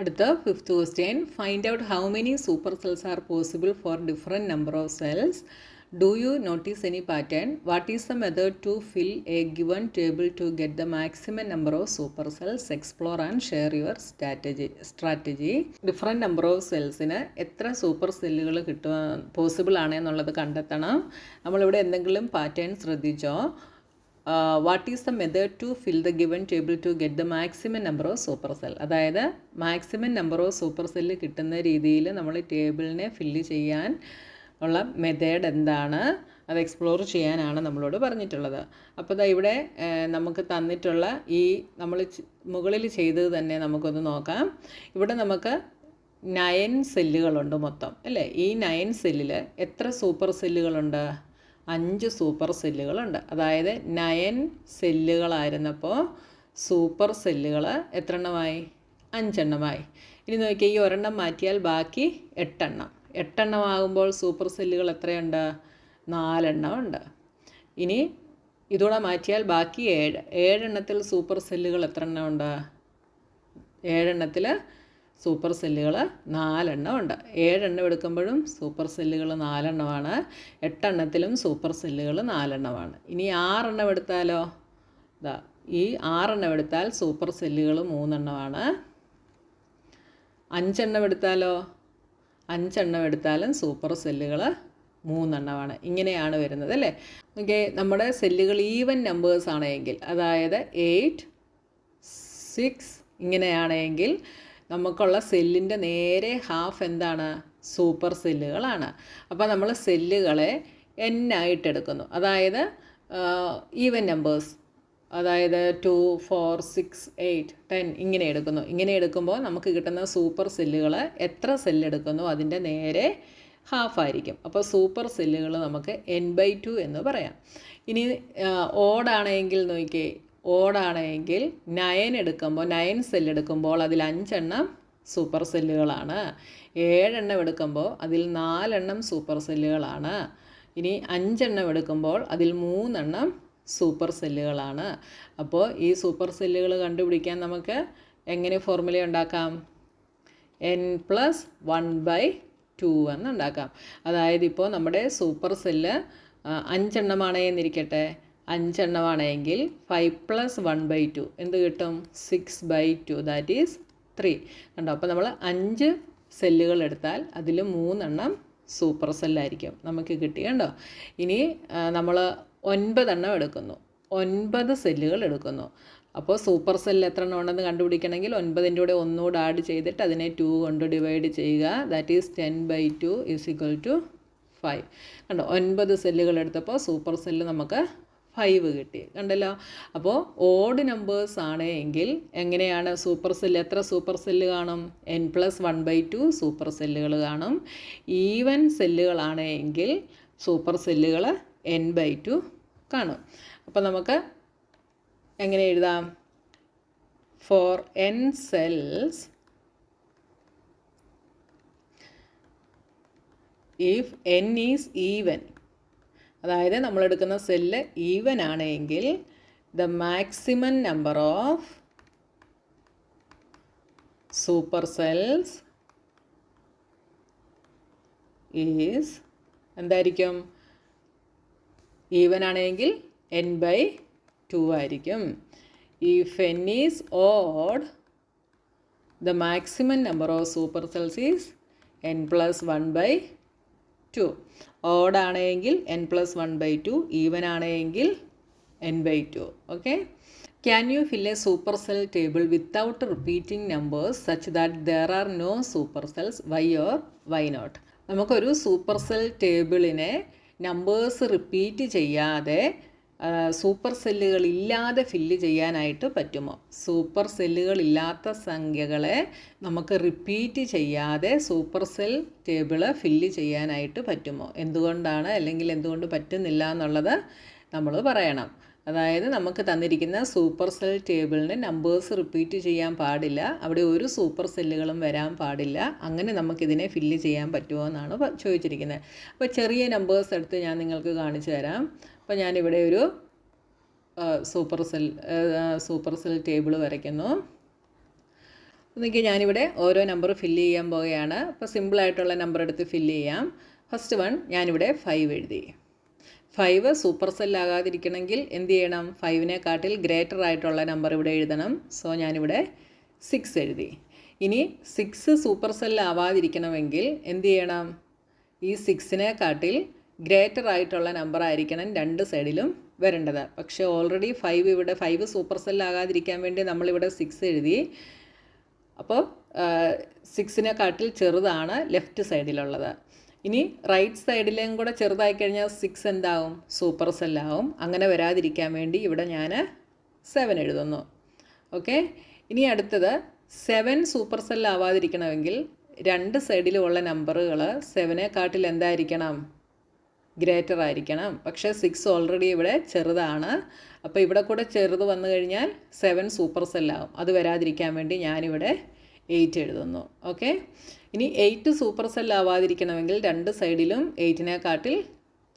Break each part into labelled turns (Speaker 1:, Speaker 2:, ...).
Speaker 1: അടുത്ത fifth question, find out how many super cells are possible for different number of cells. Do you notice any pattern? What is the method to fill a given table to get the maximum number of super cells? Explore and share your strategy. Different number of സെൽസിന് എത്ര super സെല്ലുകൾ possible ആണെന്നുള്ളത് കണ്ടെത്തണം. നമ്മളിവിടെ എന്തെങ്കിലും pattern ശ്രദ്ധിച്ചോ? What is the method to fill the given table to get the maximum number of super cell? അതായത് maximum number of super cell കിട്ടുന്ന രീതിയിൽ നമ്മൾ ടേബിളിനെ ഫില്ല് ചെയ്യാൻ ഉള്ള മെത്തേഡ് എന്താണ്, അത് എക്സ്പ്ലോർ ചെയ്യാനാണ് നമ്മളോട് പറഞ്ഞിട്ടുള്ളത്. അപ്പോൾ ഇവിടെ നമുക്ക് തന്നിട്ടുള്ള ഈ നമ്മൾ മുകളിൽ ചെയ്തത് തന്നെ നമുക്കൊന്ന് നോക്കാം. ഇവിടെ നമുക്ക് 9 സെല്ലുകളുണ്ട് മൊത്തം, അല്ലേ? ഈ 9 സെല്ലിൽ എത്ര സൂപ്പർ സെല്ലുകളുണ്ട്? 5 സൂപ്പർ സെല്ലുകളുണ്ട്. അതായത് 9 സെല്ലുകളായിരുന്നപ്പോൾ സൂപ്പർ സെല്ലുകൾ എത്ര എണ്ണമായി? 5 എണ്ണമായി. ഇനി നോക്കിയാൽ ഈ ഒരെണ്ണം മാറ്റിയാൽ ബാക്കി 8 എണ്ണം. 8 എണ്ണമാകുമ്പോൾ സൂപ്പർ സെല്ലുകൾ എത്രയുണ്ട്? 4 എണ്ണം ഉണ്ട്. ഇനി ഇതൂടെ മാറ്റിയാൽ ബാക്കി 7. 7 എണ്ണത്തിൽ സൂപ്പർ സെല്ലുകൾ എത്ര എണ്ണം ഉണ്ട്? 7 എണ്ണത്തിൽ സൂപ്പർ സെല്ലുകൾ 4 എണ്ണം ഉണ്ട്. 7 എണ്ണം എടുക്കുമ്പോഴും സൂപ്പർ സെല്ലുകൾ 4 എണ്ണമാണ്. 8 എണ്ണത്തിലും സൂപ്പർ സെല്ലുകൾ 4 എണ്ണമാണ്. ഇനി 6 എണ്ണം എടുത്താലോ? ഈ 6 എണ്ണം എടുത്താൽ സൂപ്പർ സെല്ലുകൾ 3 എണ്ണമാണ്. 5 എണ്ണം എടുത്താലോ? 5 എണ്ണം എടുത്താലും സൂപ്പർ സെല്ലുകൾ 3 എണ്ണമാണ്. ഇങ്ങനെയാണ് വരുന്നത്, അല്ലേ? ഓക്കെ, നമ്മുടെ സെല്ലുകൾ ഈവൻ നമ്പേഴ്സ് ആണെങ്കിൽ, അതായത് 8, 6 ഇങ്ങനെയാണെങ്കിൽ നമുക്കുള്ള സെല്ലിൻ്റെ നേരെ ഹാഫ് എന്താണ്? സൂപ്പർ സെല്ലുകളാണ്. അപ്പോൾ നമ്മൾ സെല്ലുകളെ n ആയിട്ട് എടുക്കുന്നു. അതായത് ഈവൻ നമ്പേഴ്സ്, അതായത് 2, 4, 6, 8, 10 ഇങ്ങനെ എടുക്കുന്നു. ഇങ്ങനെ എടുക്കുമ്പോൾ നമുക്ക് കിട്ടുന്ന സൂപ്പർ സെല്ലുകൾ എത്ര സെല്ലെടുക്കുന്നു അതിൻ്റെ നേരെ ഹാഫായിരിക്കും. അപ്പോൾ സൂപ്പർ സെല്ലുകൾ നമുക്ക് n/2 എന്ന് പറയാം. ഇനി ഓടാണെങ്കിൽ നോക്കിയേ, ഓടാണെങ്കിൽ 9 എടുക്കുമ്പോൾ 9 സെല്ലെടുക്കുമ്പോൾ അതിൽ 5 എണ്ണം സൂപ്പർ സെല്ലുകളാണ്. 7 എണ്ണം എടുക്കുമ്പോൾ അതിൽ 4 എണ്ണം സൂപ്പർ സെല്ലുകളാണ്. ഇനി 5 എണ്ണം എടുക്കുമ്പോൾ അതിൽ 3 എണ്ണം സൂപ്പർ സെല്ലുകളാണ്. അപ്പോൾ ഈ സൂപ്പർ സെല്ലുകൾ കണ്ടുപിടിക്കാൻ നമുക്ക് എങ്ങനെ ഫോർമുല ഉണ്ടാക്കാം? n+1/2 എന്നുണ്ടാക്കാം. അതായത് ഇപ്പോൾ നമ്മുടെ സൂപ്പർ സെല്ല് 5 എണ്ണമാണെന്നിരിക്കട്ടെ. 5 എണ്ണമാണെങ്കിൽ 5+1/2 എന്ത് കിട്ടും? 6/2, ദാറ്റ് ഈസ് 3. കണ്ടോ? അപ്പോൾ നമ്മൾ 5 സെല്ലുകൾ എടുത്താൽ അതിൽ 3 എണ്ണം സൂപ്പർ സെല്ലായിരിക്കും നമുക്ക് കിട്ടി. കണ്ടോ? ഇനി നമ്മൾ 9 എണ്ണം എടുക്കുന്നു, 9 സെല്ലുകൾ എടുക്കുന്നു. അപ്പോൾ സൂപ്പർ സെല്ല് എത്ര എണ്ണം ഉണ്ടെന്ന് കണ്ടുപിടിക്കണമെങ്കിൽ 9ൻ്റെ കൂടെ ഒന്നുകൂടെ ആഡ് ചെയ്തിട്ട് അതിനെ 2 കൊണ്ട് ഡിവൈഡ് ചെയ്യുക. That is 10/2 = 5. കണ്ടോ? 9 സെല്ലുകൾ എടുത്തപ്പോൾ സൂപ്പർ സെല്ല് നമുക്ക് 5 കിട്ടി. കണ്ടല്ലോ? അപ്പോൾ ഓഡ് നമ്പേഴ്സ് ആണ് എങ്കിൽ എങ്ങനെയാണ് സൂപ്പർ സെല്ല്? എത്ര സൂപ്പർ സെല്ല് കാണും? n+1/2 സൂപ്പർ സെല്ലുകൾ കാണും. ഈവൻ സെല്ലുകളാണ് എങ്കിൽ സൂപ്പർ സെല്ലുകൾ n/2 കാണും. അപ്പോൾ നമുക്ക് എങ്ങനെ എഴുതാം? For n cells, if n is even, അതായത് നമ്മളെടുക്കുന്ന സെല്ല് ഈവൻ ആണെങ്കിൽ the maximum number of super cells is എന്തായിരിക്കും? ഈവൻ ആണെങ്കിൽ n/2 ആയിരിക്കും. If n is odd the maximum number of super cells is n+1/2. Odd ആണെങ്കിൽ n+1/2, even ആണെങ്കിൽ n/2. Okay. Can you fill a super cell table without repeating numbers such that there are no super cells? Why or why not? നമുക്കൊരു super cell ടേബിളിനെ numbers repeat ചെയ്യാതെ super സെല്ലുകൾ ഇല്ലാതെ fill ചെയ്യാനായിട്ട് പറ്റുമോ? Super സെല്ലുകൾ ഇല്ലാത്ത സംഖ്യകളെ നമുക്ക് റിപ്പീറ്റ് ചെയ്യാതെ സൂപ്പർ സെൽ ടേബിള് ഫില്ല് ചെയ്യാനായിട്ട് പറ്റുമോ? എന്തുകൊണ്ടാണ്, അല്ലെങ്കിൽ എന്തുകൊണ്ട് പറ്റുന്നില്ല എന്നുള്ളത് നമ്മൾ പറയണം. അതായത് നമുക്ക് തന്നിരിക്കുന്ന സൂപ്പർ സെൽ ടേബിളിന് നമ്പേഴ്സ് റിപ്പീറ്റ് ചെയ്യാൻ പാടില്ല, അവിടെ ഒരു സൂപ്പർ സെല്ലുകളും വരാൻ പാടില്ല. അങ്ങനെ നമുക്കിതിനെ ഫില്ല് ചെയ്യാൻ പറ്റുമോ എന്നാണ് ചോദിച്ചിരിക്കുന്നത്. അപ്പോൾ ചെറിയ നമ്പേഴ്സ് എടുത്ത് ഞാൻ നിങ്ങൾക്ക് കാണിച്ചു തരാം. അപ്പോൾ ഞാനിവിടെ ഒരു സൂപ്പർ സെൽ ടേബിൾ വരയ്ക്കുന്നു. എനിക്ക് ഞാനിവിടെ ഓരോ നമ്പർ ഫില്ല് ചെയ്യാൻ പോവുകയാണ്. അപ്പോൾ സിമ്പിളായിട്ടുള്ള നമ്പർ എടുത്ത് ഫില്ല് ചെയ്യാം. ഫസ്റ്റ് വൺ ഞാനിവിടെ 5 എഴുതി. 5 സൂപ്പർ സെല്ലാകാതിരിക്കണമെങ്കിൽ എന്ത് ചെയ്യണം? 5-നേക്കാട്ടിൽ ഗ്രേറ്റർ ആയിട്ടുള്ള നമ്പർ ഇവിടെ എഴുതണം. സോ ഞാനിവിടെ 6 എഴുതി. ഇനി 6 സൂപ്പർ സെല്ലാവാതിരിക്കണമെങ്കിൽ എന്ത് ചെയ്യണം? ഈ 6-നേക്കാട്ടിൽ ഗ്രേറ്റർ ആയിട്ടുള്ള നമ്പർ ആയിരിക്കണം രണ്ട് സൈഡിലും വരേണ്ടത്. പക്ഷേ ഓൾറെഡി 5 സൂപ്പർ സെല്ലാകാതിരിക്കാൻ വേണ്ടി നമ്മളിവിടെ 6 എഴുതി. അപ്പോൾ 6-നേക്കാട്ടിൽ ചെറുതാണ് ലെഫ്റ്റ് സൈഡിലുള്ളത്. ഇനി റൈറ്റ് സൈഡിലേയും കൂടെ ചെറുതായി കഴിഞ്ഞാൽ 6 എന്താവും? സൂപ്പർ സെല്ലാവും. അങ്ങനെ വരാതിരിക്കാൻ വേണ്ടി ഇവിടെ ഞാൻ 7 എഴുതുന്നു. ഓക്കെ. ഇനി അടുത്തത് 7 സൂപ്പർ സെല്ലാവാതിരിക്കണമെങ്കിൽ രണ്ട് സൈഡിലുമുള്ള നമ്പറുകൾ 7-നേക്കാട്ടിൽ എന്തായിരിക്കണം? ഗ്രേറ്റർ ആയിരിക്കണം. പക്ഷേ 6 ഓൾറെഡി ഇവിടെ ചെറുതാണ്. അപ്പോൾ ഇവിടെ കൂടെ ചെറുത് വന്നു കഴിഞ്ഞാൽ 7 സൂപ്പർ സെല്ലാവും. അത് വരാതിരിക്കാൻ വേണ്ടി ഞാനിവിടെ 8 എഴുതുന്നു. ഓക്കെ. ഇനി 8 സൂപ്പർ സെല്ലാവാതിരിക്കണമെങ്കിൽ രണ്ട് സൈഡിലും 8-നേക്കാട്ടിൽ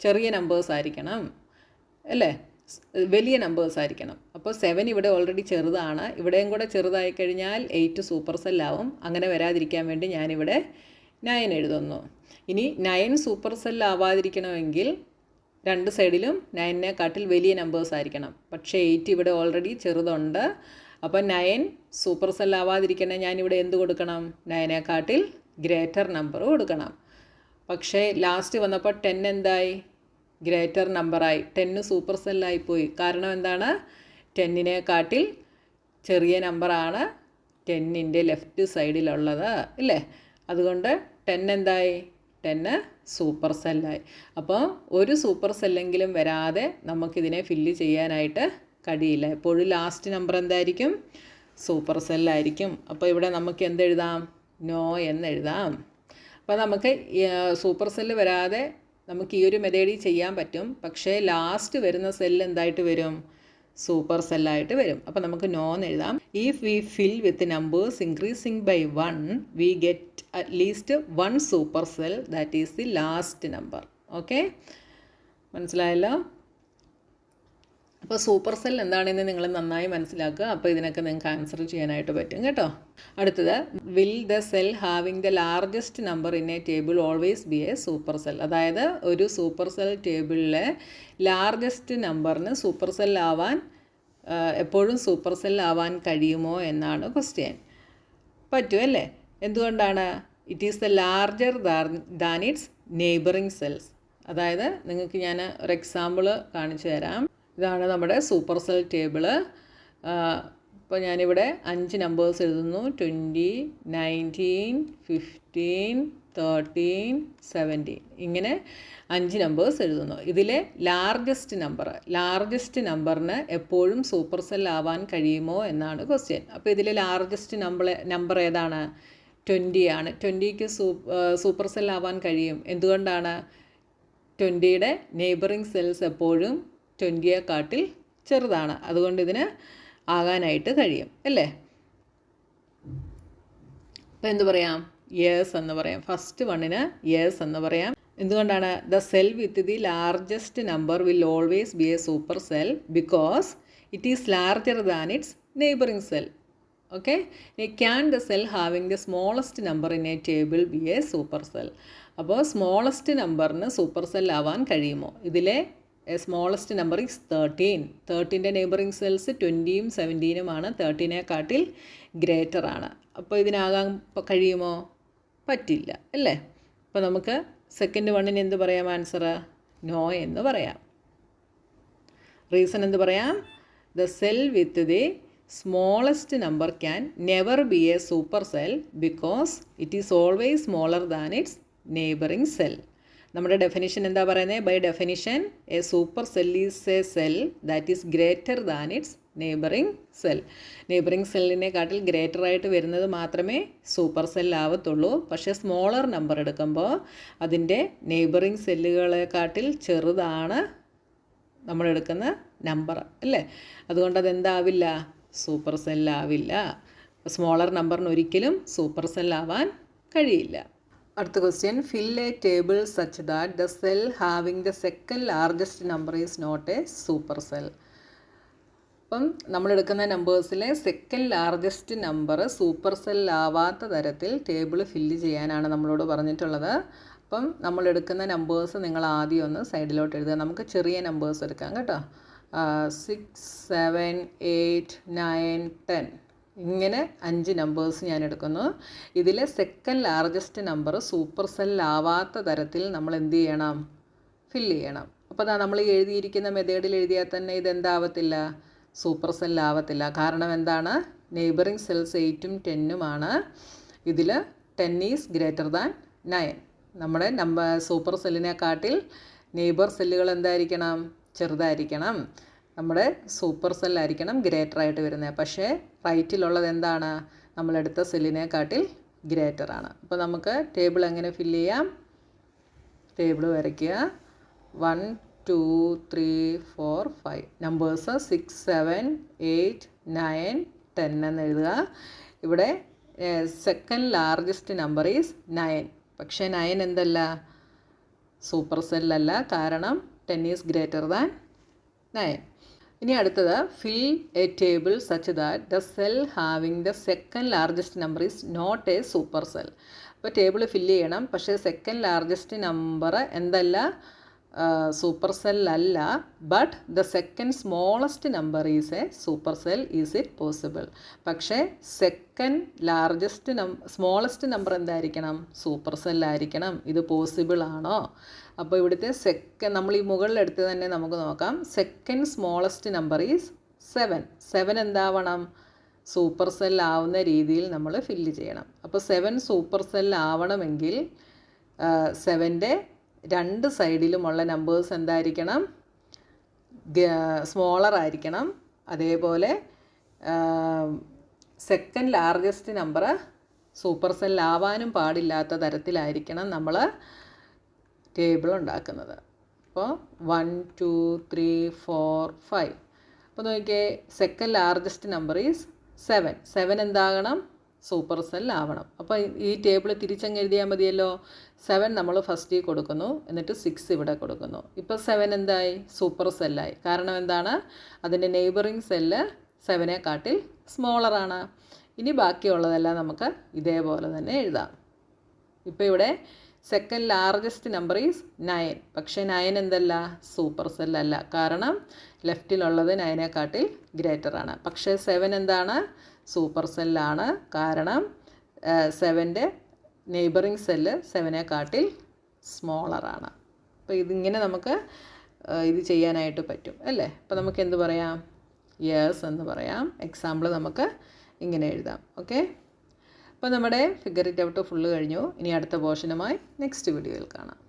Speaker 1: ചെറിയ നമ്പേഴ്സ് ആയിരിക്കണം അല്ലേ? വലിയ നമ്പേഴ്സ് ആയിരിക്കണം. അപ്പോൾ 7 ഇവിടെ ഓൾറെഡി ചെറുതാണ്. ഇവിടെയും കൂടെ ചെറുതായി കഴിഞ്ഞാൽ 8 സൂപ്പർ സെല്ലാവും. അങ്ങനെ വരാതിരിക്കാൻ വേണ്ടി ഞാനിവിടെ 9 എഴുതുന്നു. ഇനി 9 സൂപ്പർ സെല്ലാവാതിരിക്കണമെങ്കിൽ രണ്ട് സൈഡിലും 9-നേക്കാട്ടിൽ വലിയ നമ്പേഴ്സ് ആയിരിക്കണം. പക്ഷേ 8 ഇവിടെ ഓൾറെഡി ചെറുതുണ്ട്. അപ്പോൾ 9 സൂപ്പർ സെല്ലാവാതിരിക്കണേ ഞാനിവിടെ എന്ത് കൊടുക്കണം? 9-നേക്കാട്ടിൽ ഗ്രേറ്റർ നമ്പർ കൊടുക്കണം. പക്ഷേ ലാസ്റ്റ് വന്നപ്പോൾ 10 എന്തായി? ഗ്രേറ്റർ നമ്പറായി. 10 സൂപ്പർ സെല്ലായിപ്പോയി. കാരണം എന്താണ്? 10-നേക്കാട്ടിൽ ചെറിയ നമ്പറാണ് 10ൻ്റെ ലെഫ്റ്റ് സൈഡിലുള്ളത് അല്ലേ? അതുകൊണ്ട് 10 എന്തായി? 10 സൂപ്പർ സെല്ലായി. അപ്പോൾ ഒരു സൂപ്പർ സെല്ലെങ്കിലും വരാതെ നമുക്കിതിനെ ഫില്ല് ചെയ്യാനായിട്ട് കഴിയില്ല. എപ്പോഴും ലാസ്റ്റ് നമ്പർ എന്തായിരിക്കും? സൂപ്പർ സെല്ലായിരിക്കും. അപ്പോൾ ഇവിടെ നമുക്ക് എന്തെഴുതാം? നോ എന്നെഴുതാം. അപ്പോൾ നമുക്ക് സൂപ്പർ സെല്ല് വരാതെ നമുക്ക് ഈ ഒരു മെത്തേഡിൽ ചെയ്യാൻ പറ്റും. പക്ഷേ ലാസ്റ്റ് വരുന്ന സെല്ല് എന്തായിട്ട് വരും? സൂപ്പർ സെല്ലായിട്ട് വരും. അപ്പോൾ നമുക്ക് നോ എന്ന് എഴുതാം. If we fill with numbers increasing by 1 we get at least 1 super cell that is the last number. Okay, മനസ്സിലായല്ലോ? അപ്പോൾ സൂപ്പർ സെൽ എന്താണെന്ന് നിങ്ങൾ നന്നായി മനസ്സിലാക്കുക. അപ്പോൾ ഇതിനൊക്കെ നിങ്ങൾക്ക് ആൻസർ ചെയ്യാനായിട്ട് പറ്റും കേട്ടോ. അടുത്തത്, will the cell having the largest number in a table always be a super cell? അതായത് ഒരു സൂപ്പർ സെൽ ടേബിളിലെ ലാർജസ്റ്റ് നമ്പറിന് സൂപ്പർ സെൽ ആവാൻ എപ്പോഴും സൂപ്പർ സെൽ ആവാൻ കഴിയുമോ എന്നാണ് ക്വസ്റ്റ്യൻ. പറ്റുമല്ലേ? എന്തുകൊണ്ടാണ്? It is the larger than its neighbouring cells. അതായത് നിങ്ങൾക്ക് ഞാൻ ഒരു എക്സാമ്പിൾ കാണിച്ചു തരാം. ഇതാണ് നമ്മുടെ സൂപ്പർ സെൽ ടേബിള്. ഇപ്പോൾ ഞാനിവിടെ 5 നമ്പേഴ്സ് എഴുതുന്നു. 20, 19, 15, 13, 17 ഇങ്ങനെ 5 നമ്പേഴ്സ് എഴുതുന്നു. ഇതിലെ ലാർജസ്റ്റ് നമ്പറിന് എപ്പോഴും സൂപ്പർ സെൽ ആവാൻ കഴിയുമോ എന്നാണ് ക്വസ്റ്റ്യൻ. അപ്പോൾ ഇതിലെ ലാർജസ്റ്റ് നമ്പർ ഏതാണ്? 20 ആണ്. 20ക്ക് സൂപ്പർ സെൽ ആവാൻ കഴിയും. എന്തുകൊണ്ടാണ്? 20യുടെ നെയ്ബറിങ് സെൽസ് എപ്പോഴും 20യെക്കാട്ടിൽ ചെറുതാണ്. അതുകൊണ്ട് ഇതിന് ആകാനായിട്ട് കഴിയും അല്ലേ? അപ്പോൾ എന്ത് പറയാം? യെസ് എന്ന് പറയാം. ഫസ്റ്റ് വണ്ണിന് യെസ് എന്ന് പറയാം. എന്തുകൊണ്ടാണ്? The cell with the largest number will always be a super cell because it is larger than its neighbouring cell. Okay. Can the cell having the smallest number in a table be a super cell? അപ്പോൾ smallest നമ്പറിന് super cell ആവാൻ കഴിയുമോ? ഇതിലെ smallest number is 13. 13ൻ്റെ neighbouring cells 20യും 17നുമാണ്. 13നെക്കാട്ടിൽ greater ആണ്. അപ്പോൾ ഇതിനാകാൻ കഴിയുമോ? പറ്റില്ല അല്ലേ? അപ്പോൾ നമുക്ക് സെക്കൻഡ് വണ്ണിന് എന്ത് പറയാം? ആൻസർ നോ എന്ന് പറയാം. റീസൺ എന്ത് പറയാം? The cell with the smallest number can never be a super cell because it is always smaller than its neighbouring cell. നമ്മുടെ ഡെഫിനിഷൻ എന്താ പറയുന്നത്? By definition a super cell is a cell that is greater than its neighbouring cell. Neighbouring സെല്ലിനെക്കാട്ടിൽ greater ആയിട്ട് വരുന്നത് മാത്രമേ super cell ആവത്തുള്ളൂ. പക്ഷേ smaller number എടുക്കുമ്പോൾ അതിൻ്റെ നെയ്ബറിങ് സെല്ലുകളെക്കാട്ടിൽ ചെറുതാണ് നമ്മളെടുക്കുന്ന നമ്പർ അല്ലേ? അതുകൊണ്ട് അതെന്താവില്ല? സൂപ്പർ സെല്ലാവില്ല. സ്മോളർ നമ്പറിന് ഒരിക്കലും സൂപ്പർ സെല്ലാവാൻ കഴിയില്ല. അടുത്ത question, fill a table such that the cell having the second largest number is not a super cell. അപ്പം നമ്മളെടുക്കുന്ന നമ്പേഴ്സിലെ second largest number super cell ആവാത്ത തരത്തിൽ ടേബിൾ ഫില്ല് ചെയ്യാനാണ് നമ്മളോട് പറഞ്ഞിട്ടുള്ളത്. അപ്പം നമ്മളെടുക്കുന്ന നമ്പേഴ്സ് നിങ്ങൾ ആദ്യം ഒന്ന് സൈഡിലോട്ട് എഴുതുക. നമുക്ക് ചെറിയ നമ്പേഴ്സ് എടുക്കാം കേട്ടോ. 6, 7, 8, 9, 10 ഇങ്ങനെ 5 നമ്പേഴ്സ് ഞാൻ എടുക്കുന്നു. ഇതിലെ second largest number super cell ആവാത്ത തരത്തിൽ നമ്മൾ എന്ത് ചെയ്യണം? ഫില്ല് ചെയ്യണം. അപ്പോൾ നമ്മൾ എഴുതിയിരിക്കുന്ന മെത്തേഡിൽ എഴുതിയാൽ തന്നെ ഇതെന്താവത്തില്ല? സൂപ്പർ സെൽ ആവത്തില്ല. കാരണം എന്താണ്? നെയ്ബറിങ് സെൽസ് 8ഉം 10ഉമാണ്. ഇതിൽ 10 ഈസ് ഗ്രേറ്റർ ദാൻ 9. നമ്മുടെ സൂപ്പർ സെല്ലിനെക്കാട്ടിൽ നെയ്ബർ സെല്ലുകൾ എന്തായിരിക്കണം? ചെറുതായിരിക്കണം. നമ്മുടെ സൂപ്പർ സെല്ലായിരിക്കണം ഗ്രേറ്റർ ആയിട്ട് വരുന്നത്. പക്ഷേ റൈറ്റിലുള്ളത് എന്താണ്? നമ്മളെടുത്ത സെല്ലിനെക്കാട്ടിൽ ഗ്രേറ്റർ ആണ്. അപ്പോൾ നമുക്ക് ടേബിൾ എങ്ങനെ ഫില്ല് ചെയ്യാം? ടേബിൾ വരയ്ക്കുക. 1, 2, 3, 4, 5 നമ്പേഴ്സ് 6, 7, 8, 9, 10 എന്ന് എഴുതുക. ഇവിടെ സെക്കൻഡ് ലാർജസ്റ്റ് നമ്പർ ഈസ് 9. പക്ഷേ 9 എന്തല്ല? സൂപ്പർ സെല്ലല്ല. കാരണം 10 ഈസ് ഗ്രേറ്റർ ദാൻ 9. ഇനി അടുത്തത് fill a table such that the cell having the second largest number is not a super cell. അപ്പോൾ ടേബിൾ ഫില്ല് ചെയ്യണം. പക്ഷേ സെക്കൻഡ് ലാർജസ്റ്റ് നമ്പർ എന്തല്ല? സൂപ്പർ സെൽ അല്ല. But the second smallest number is a super cell. Is it possible? പക്ഷേ second largest smallest number എന്തായിരിക്കണം? സൂപ്പർ സെല്ലായിരിക്കണം. ഇത് പോസിബിൾ ആണോ? അപ്പോൾ ഇവിടുത്തെ നമ്മൾ ഈ മുകളിലെടുത്ത് തന്നെ നമുക്ക് നോക്കാം. Second smallest number is 7. 7 എന്താവണം? സൂപ്പർ സെൽ ആവുന്ന രീതിയിൽ നമ്മൾ ഫില്ല് ചെയ്യണം. അപ്പോൾ 7 സൂപ്പർ സെൽ ആവണമെങ്കിൽ 7ൻ്റെ 2 സൈഡിലുമുള്ള നമ്പേഴ്സ് എന്തായിരിക്കണം? സ്മോളർ ആയിരിക്കണം. അതേപോലെ second largest number super cell ആവാനും പാടില്ലാത്ത തരത്തിലായിരിക്കണം നമ്മൾ ടേബിൾ ഉണ്ടാക്കുന്നത്. അപ്പോൾ 1, 2, 3, 4, 5. അപ്പോൾ നോക്കിയേ, സെക്കൻഡ് ലാർജസ്റ്റ് നമ്പർ ഈസ് 7. 7 എന്താകണം? സൂപ്പർ സെൽ ആവണം. അപ്പോൾ ഈ ടേബിൾ തിരിച്ചങ്ങ് എഴുതിയാൽ മതിയല്ലോ. 7 നമ്മൾ ഫസ്റ്റിൽ കൊടുക്കുന്നു, എന്നിട്ട് 6 ഇവിടെ കൊടുക്കുന്നു. ഇപ്പോൾ 7 എന്തായി? സൂപ്പർ സെല്ലായി. കാരണം എന്താണ്? അതിൻ്റെ നെയ്ബറിങ് സെല്ല് 7നെക്കാട്ടിൽ സ്മോളറാണ്. ഇനി ബാക്കിയുള്ളതെല്ലാം നമുക്ക് ഇതേപോലെ തന്നെ എഴുതാം. ഇപ്പോൾ ഇവിടെ സെക്കൻഡ് ലാർജസ്റ്റ് നമ്പർ ഈസ് 9. പക്ഷേ 9 എന്തല്ല? സൂപ്പർ സെല്ലല്ല. കാരണം ലെഫ്റ്റിലുള്ളത് 9നെക്കാട്ടിൽ ഗ്രേറ്റർ ആണ്. പക്ഷേ 7 എന്താണ്? സൂപ്പർ സെല്ലാണ്. കാരണം 7ൻ്റെ നെയ്ബറിങ് സെല്ല് 7നെക്കാട്ടിൽ സ്മോളറാണ്. അപ്പോൾ ഇതിങ്ങനെ നമുക്ക് ഇത് ചെയ്യാനായിട്ട് പറ്റും അല്ലേ? അപ്പോൾ നമുക്ക് എന്ത് പറയാം? യെസ് എന്ന് പറയാം. എക്സാമ്പിൾ നമുക്ക് ഇങ്ങനെ എഴുതാം. ഓക്കെ, അപ്പോൾ നമ്മുടെ ഫിഗർ ഇറ്റ് ഔട്ട് ഫുള്ള് കഴിഞ്ഞു. ഇനി അടുത്ത പോർഷനുമായി നെക്സ്റ്റ് വീഡിയോയിൽ കാണാം.